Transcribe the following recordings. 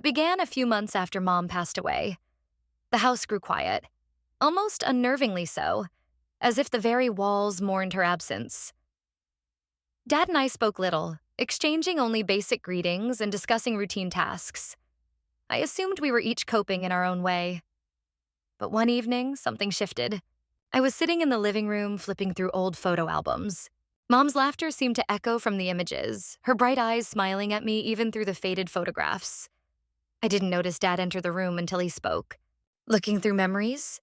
began a few months after Mom passed away. The house grew quiet, almost unnervingly so, as if the very walls mourned her absence. Dad and I spoke little, exchanging only basic greetings and discussing routine tasks. I assumed we were each coping in our own way. But one evening, something shifted. I was sitting in the living room flipping through old photo albums. Mom's laughter seemed to echo from the images, her bright eyes smiling at me even through the faded photographs. I didn't notice Dad enter the room until he spoke. "Looking through memories?"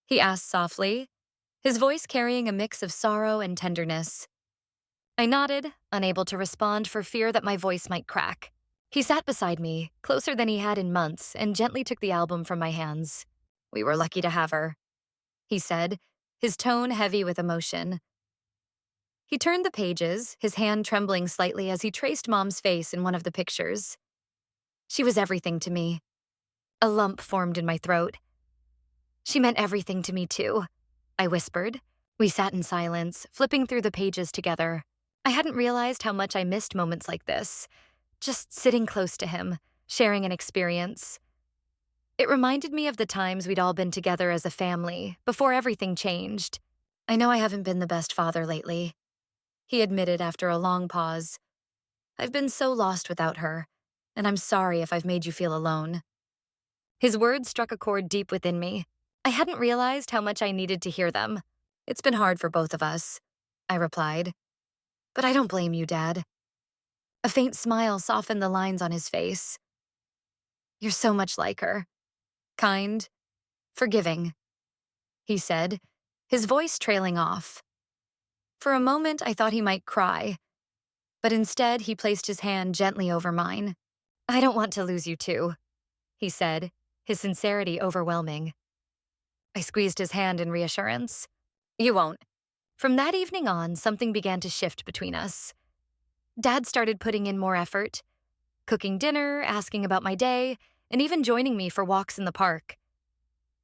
he asked softly, his voice carrying a mix of sorrow and tenderness. I nodded, unable to respond for fear that my voice might crack. He sat beside me, closer than he had in months, and gently took the album from my hands. "We were lucky to have her," he said, his tone heavy with emotion. He turned the pages, his hand trembling slightly as he traced Mom's face in one of the pictures. "She was everything to me." A lump formed in my throat. "She meant everything to me, too," I whispered. We sat in silence, flipping through the pages together. I hadn't realized how much I missed moments like this, just sitting close to him, sharing an experience. It reminded me of the times we'd all been together as a family, before everything changed. "I know I haven't been the best father lately," he admitted after a long pause. "I've been so lost without her, and I'm sorry if I've made you feel alone." His words struck a chord deep within me. I hadn't realized how much I needed to hear them. "It's been hard for both of us," I replied. "But I don't blame you, Dad." A faint smile softened the lines on his face. "You're so much like her. Kind, forgiving," he said, his voice trailing off. For a moment, I thought he might cry, but instead he placed his hand gently over mine. "I don't want to lose you too," he said, his sincerity overwhelming. I squeezed his hand in reassurance. "You won't." From that evening on, something began to shift between us. Dad started putting in more effort, cooking dinner, asking about my day, and even joining me for walks in the park.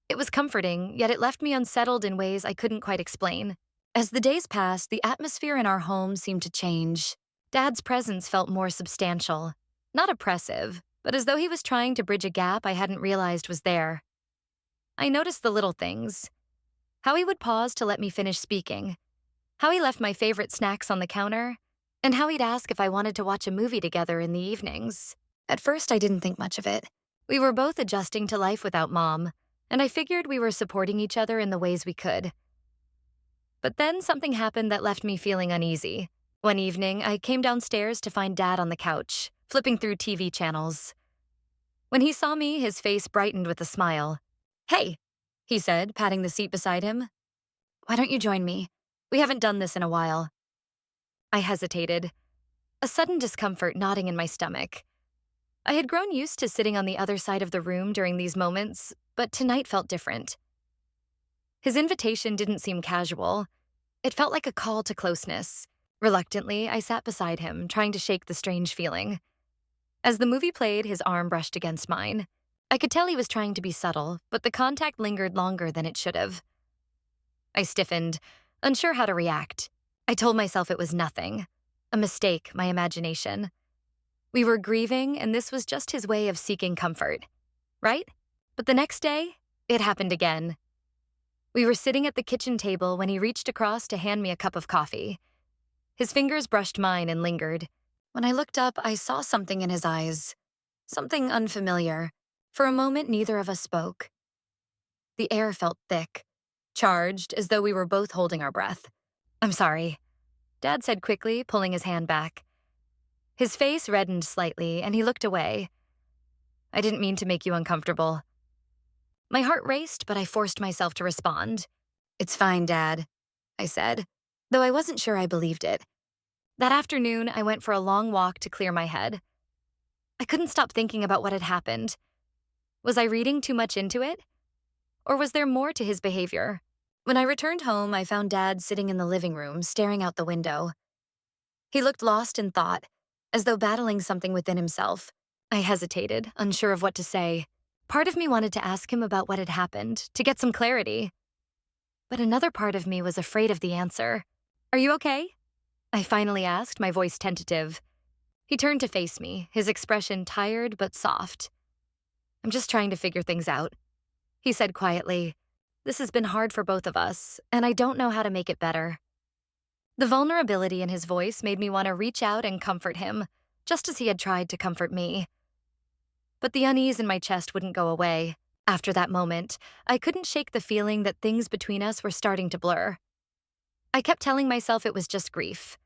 It was comforting, yet it left me unsettled in ways I couldn't quite explain. As the days passed, the atmosphere in our home seemed to change. Dad's presence felt more substantial, not oppressive, but as though he was trying to bridge a gap I hadn't realized was there. I noticed the little things. How he would pause to let me finish speaking, how he left my favorite snacks on the counter, and how he'd ask if I wanted to watch a movie together in the evenings. At first, I didn't think much of it. We were both adjusting to life without Mom, and I figured we were supporting each other in the ways we could. But then something happened that left me feeling uneasy. One evening, I came downstairs to find Dad on the couch, flipping through TV channels. When he saw me, his face brightened with a smile. "Hey," he said, patting the seat beside him. "Why don't you join me? We haven't done this in a while." I hesitated, a sudden discomfort knotting in my stomach. I had grown used to sitting on the other side of the room during these moments, but tonight felt different. His invitation didn't seem casual. It felt like a call to closeness. Reluctantly, I sat beside him, trying to shake the strange feeling. As the movie played, his arm brushed against mine. I could tell he was trying to be subtle, but the contact lingered longer than it should have. I stiffened, unsure how to react. I told myself it was nothing, a mistake, my imagination. We were grieving, and this was just his way of seeking comfort, right? But the next day, it happened again. We were sitting at the kitchen table when he reached across to hand me a cup of coffee. His fingers brushed mine and lingered. When I looked up, I saw something in his eyes. Something unfamiliar. For a moment, neither of us spoke. The air felt thick, charged, as though we were both holding our breath. "I'm sorry," Dad said quickly, pulling his hand back. His face reddened slightly, and he looked away. "I didn't mean to make you uncomfortable." My heart raced, but I forced myself to respond. "It's fine, Dad," I said, though I wasn't sure I believed it. That afternoon, I went for a long walk to clear my head. I couldn't stop thinking about what had happened. Was I reading too much into it? Or was there more to his behavior? When I returned home, I found Dad sitting in the living room, staring out the window. He looked lost in thought, as though battling something within himself. I hesitated, unsure of what to say. Part of me wanted to ask him about what had happened, to get some clarity. But another part of me was afraid of the answer. "Are you okay?" I finally asked, my voice tentative. He turned to face me, his expression tired but soft. I'm just trying to figure things out, he said quietly. This has been hard for both of us, and I don't know how to make it better. The vulnerability in his voice made me want to reach out and comfort him, just as he had tried to comfort me. But the unease in my chest wouldn't go away. After that moment, I couldn't shake the feeling that things between us were starting to blur. I kept telling myself it was just grief,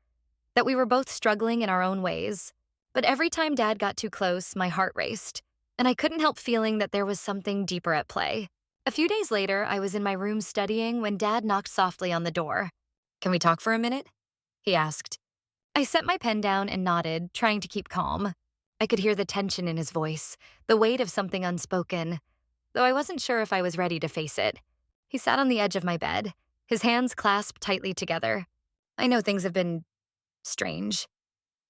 that we were both struggling in our own ways. But every time Dad got too close, my heart raced, and I couldn't help feeling that there was something deeper at play. A few days later, I was in my room studying when Dad knocked softly on the door. Can we talk for a minute? He asked. I set my pen down and nodded, trying to keep calm. I could hear the tension in his voice, the weight of something unspoken, though I wasn't sure if I was ready to face it. He sat on the edge of my bed, his hands clasped tightly together. I know things have been strange,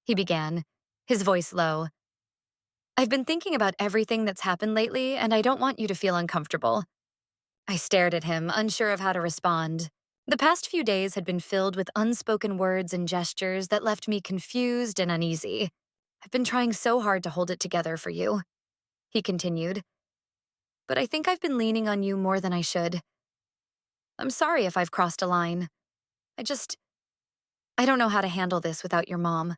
he began, his voice low. I've been thinking about everything that's happened lately, and I don't want you to feel uncomfortable. I stared at him, unsure of how to respond. The past few days had been filled with unspoken words and gestures that left me confused and uneasy. I've been trying so hard to hold it together for you, he continued. But I think I've been leaning on you more than I should. I'm sorry if I've crossed a line. I don't know how to handle this without your mom.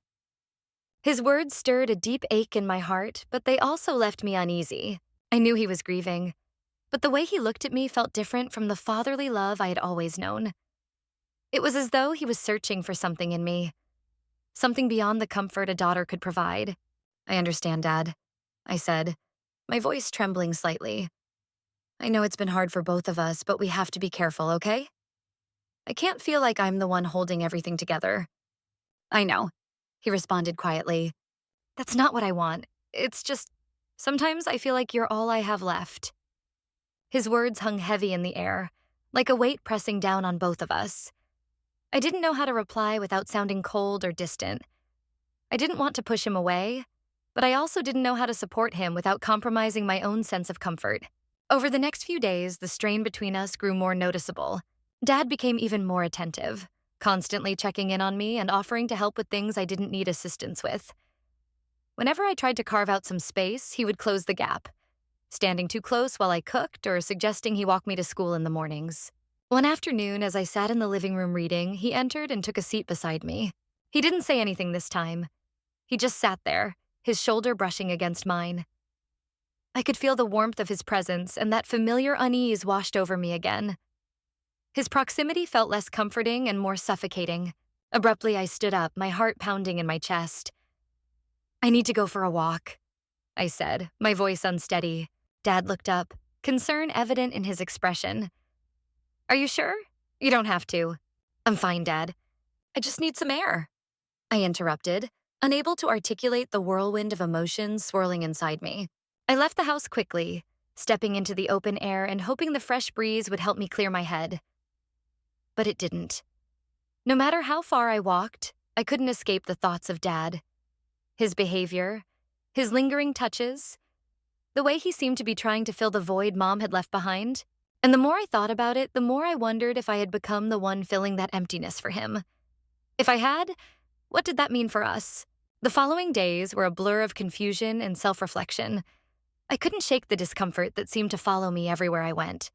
His words stirred a deep ache in my heart, but they also left me uneasy. I knew he was grieving, but the way he looked at me felt different from the fatherly love I had always known. It was as though he was searching for something in me, something beyond the comfort a daughter could provide. I understand, Dad, I said, my voice trembling slightly. I know it's been hard for both of us, but we have to be careful, okay? I can't feel like I'm the one holding everything together. I know, he responded quietly. That's not what I want. It's just, sometimes I feel like you're all I have left. His words hung heavy in the air, like a weight pressing down on both of us. I didn't know how to reply without sounding cold or distant. I didn't want to push him away, but I also didn't know how to support him without compromising my own sense of comfort. Over the next few days, the strain between us grew more noticeable. Dad became even more attentive, constantly checking in on me and offering to help with things I didn't need assistance with. Whenever I tried to carve out some space, he would close the gap, standing too close while I cooked or suggesting he walk me to school in the mornings. One afternoon, as I sat in the living room reading, he entered and took a seat beside me. He didn't say anything this time. He just sat there, his shoulder brushing against mine. I could feel the warmth of his presence, and that familiar unease washed over me again. His proximity felt less comforting and more suffocating. Abruptly, I stood up, my heart pounding in my chest. I need to go for a walk, I said, my voice unsteady. Dad looked up, concern evident in his expression. Are you sure? You don't have to. I'm fine, Dad. I just need some air. I interrupted, unable to articulate the whirlwind of emotions swirling inside me. I left the house quickly, stepping into the open air and hoping the fresh breeze would help me clear my head. But it didn't. No matter how far I walked, I couldn't escape the thoughts of Dad. His behavior, his lingering touches, the way he seemed to be trying to fill the void Mom had left behind. And the more I thought about it, the more I wondered if I had become the one filling that emptiness for him. If I had, what did that mean for us? The following days were a blur of confusion and self-reflection. I couldn't shake the discomfort that seemed to follow me everywhere I went.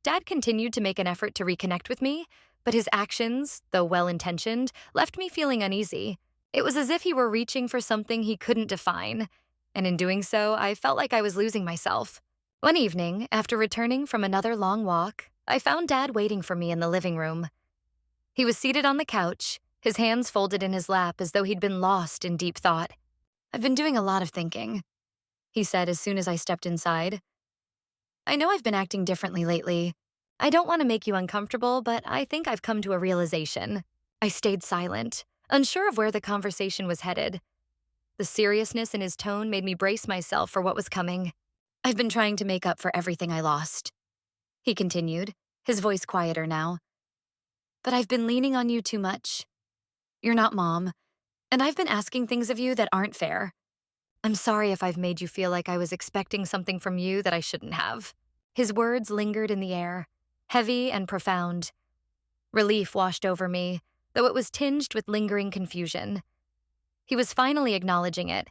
Dad continued to make an effort to reconnect with me, but his actions, though well-intentioned, left me feeling uneasy. It was as if he were reaching for something he couldn't define, and in doing so, I felt like I was losing myself. One evening, after returning from another long walk, I found Dad waiting for me in the living room. He was seated on the couch, his hands folded in his lap as though he'd been lost in deep thought. I've been doing a lot of thinking, he said as soon as I stepped inside. I know I've been acting differently lately. I don't want to make you uncomfortable, but I think I've come to a realization. I stayed silent, unsure of where the conversation was headed. The seriousness in his tone made me brace myself for what was coming. I've been trying to make up for everything I lost, he continued, his voice quieter now. But I've been leaning on you too much. You're not Mom, and I've been asking things of you that aren't fair. I'm sorry if I've made you feel like I was expecting something from you that I shouldn't have. His words lingered in the air, heavy and profound. Relief washed over me, though it was tinged with lingering confusion. He was finally acknowledging it.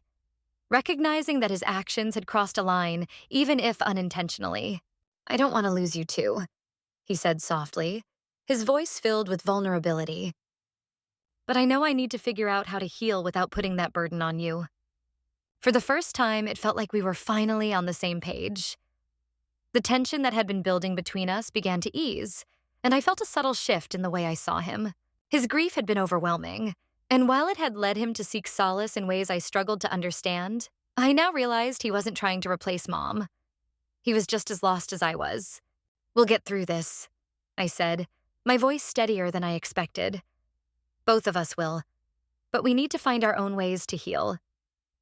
recognizing that his actions had crossed a line, even if unintentionally. I don't want to lose you too, he said softly, his voice filled with vulnerability. But I know I need to figure out how to heal without putting that burden on you. For the first time, it felt like we were finally on the same page. The tension that had been building between us began to ease, and I felt a subtle shift in the way I saw him. His grief had been overwhelming, and while it had led him to seek solace in ways I struggled to understand, I now realized he wasn't trying to replace Mom. He was just as lost as I was. We'll get through this, I said, my voice steadier than I expected. Both of us will, but we need to find our own ways to heal.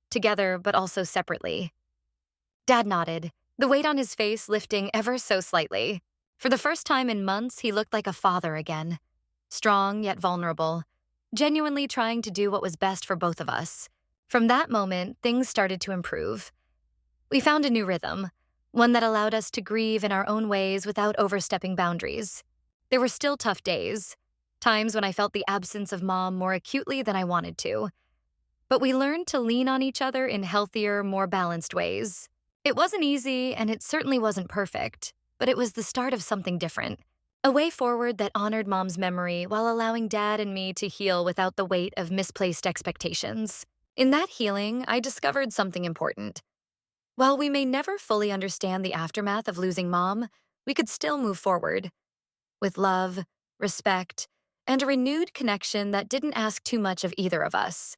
Together, but also separately. Dad nodded, the weight on his face lifting ever so slightly. For the first time in months, he looked like a father again. Strong yet vulnerable, genuinely trying to do what was best for both of us. From that moment, things started to improve. We found a new rhythm, one that allowed us to grieve in our own ways without overstepping boundaries. There were still tough days, times when I felt the absence of Mom more acutely than I wanted to. But we learned to lean on each other in healthier, more balanced ways. It wasn't easy, and it certainly wasn't perfect, but it was the start of something different. A way forward that honored Mom's memory while allowing Dad and me to heal without the weight of misplaced expectations. In that healing, I discovered something important. While we may never fully understand the aftermath of losing Mom, we could still move forward. With love, respect, and a renewed connection that didn't ask too much of either of us.